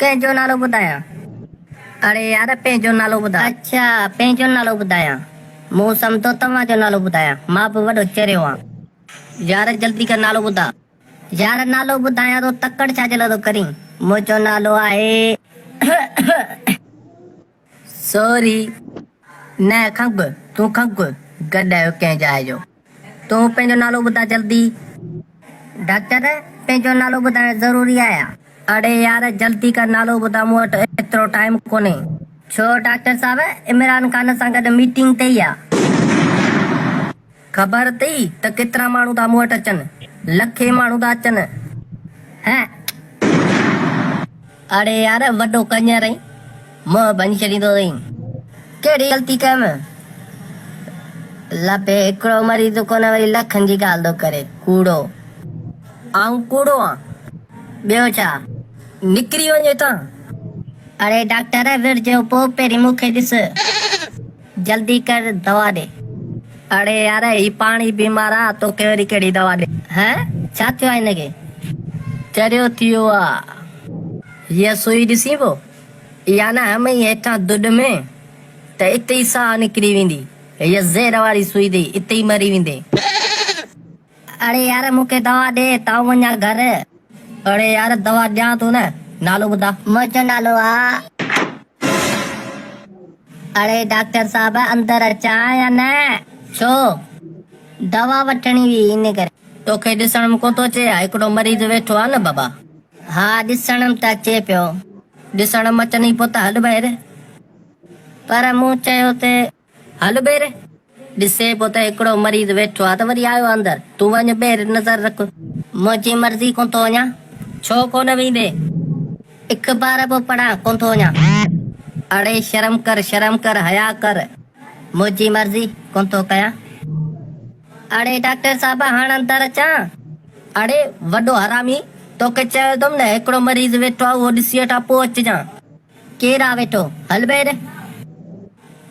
कंहिंजो नालो ॿुधायां? अरे यार पंहिंजो नालो ॿुधाए। अच्छा पंहिंजो नालो ॿुधायां, मूं सम्झो तव्हांजो नालो ॿुधायां, मां बि वॾो चरियो आहियां। यार जल्दी कर नालो ॿुधा। यार नालो ॿुधायां तो तकड़ छा जे लाइ करीं? मुंहिंजो नालो आहे सॉरी न खंग, तूं खंग गॾायो कंहिं जाइ जो। तूं पंहिंजो नालो ॿुधा जल्दी। डॉक्टर पंहिंजो नालो ॿुधाइण ज़रूरी आहे? अरे यार जल्दी कर नालो ॿुधा, मूं वटि एतिरो टाइम कोन्हे। छो डॉक्टर साहब इमरान खान सां गॾु मीटिंग ते ई आहे। ख़बर अथई त केतिरा माण्हू था मूं वटि अचनि, लखे माण्हू था अचनि। हैं अरे यार वॾो कंजर आहीं, मुंहुं भञी छॾींदो अथई। कहिड़ी ग़लती कयमि? लपे हिकिड़ो मरीज़ कोन वरी लखनि जी ॻाल्हि थो करे, कूड़ो। आऊं कूड़ो आहियां? ॿियो छा, निकिरी वञे तां। अरे डॉक्टर विरजो पोइ पहिरीं मूंखे ॾिस। जल्दी कर दवा ॾे। अरे यार ही पाणी बीमार आहे, तोखे वरी कहिड़ी दवा ॾे? हैं छा थियो आहे हिनखे? चरियो थियो आहे। हीअ सुई ॾिसी पोइ इहा न हमें हेठां दुॾ में त इते ई साह निकिरी वेंदी। हीअ ज़हर वारी सुई अथई, इते ई मरी वेंदे। अरे यार मूंखे दवा ॾे, तां वञा घर। अरे यार दवा ॾियां थो न, नालो ॿुधा। मुंहिंजो नालो आहे। अरे डॉक्टर साहब अंदर अचां या न? छो दवा वठणी हुई इन करे। तोखे ॾिसण में कोन थो अचे हिकिड़ो मरीज़ वेठो आहे न बाबा? हा ॾिसण में त अचे पियो। ॾिसण में अचनि पोइ त हल ॿाहिरि। पर मूं चयो ते हल ॿाहिरि। ॾिसे पोइ त हिकिड़ो मरीज़ वेठो आहे त वरी आयो अंदर। तूं वञ ॿाहिरि नज़र रख। मुंहिंजी मर्ज़ी कोन थो वञा। छो कोन वेंदे? अख़बार पोइ पढ़ा कोन थो वञा। अरे शर्म कर हया कर। मुंहिंजी मर्ज़ी कोन थो कयां। अरे डॉक्टर साहब हाणे अंदर अचां? अरे वॾो हरामी, तोखे चयो अथमि न हिकिड़ो मरीज़ वेठो आहे, उहो ॾिसी वठां पोइ अचिजां। केरु आहे वेठो? हल ॿाहिरि।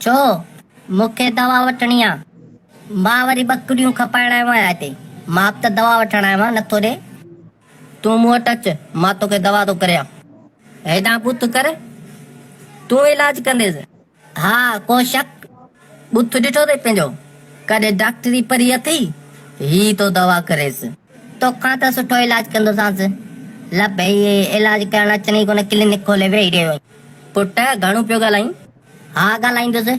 छो मूंखे दवा वठणी आहे। मां वरी ॿकरियूं खपाइण आयो आहियां हिते, मां त दवा वठण आयो आहियां, नथो ॾे। तूं मूं वटि अच, मां तोखे दवा थो करियां। हेॾां बुत कर, तूं इलाज कंदेसि। हा को शक? बुथ ॾिठो अथई पंहिंजो? कॾहिं डॉक्टरी पढ़ी अथई? ही तो दवा करेसि। तोखां त सुठो इलाज कंदोसांसि। ल भई इलाज करण अचनि कोन, क्लिनिक खोले वेही रहियो। पुट घणो पियो ॻाल्हाईं? हा ॻाल्हाईंदुसि।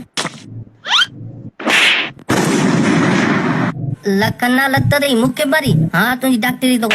लख न लत अथई मूंखे भरी। हा तुंहिंजी डॉक्टरी तो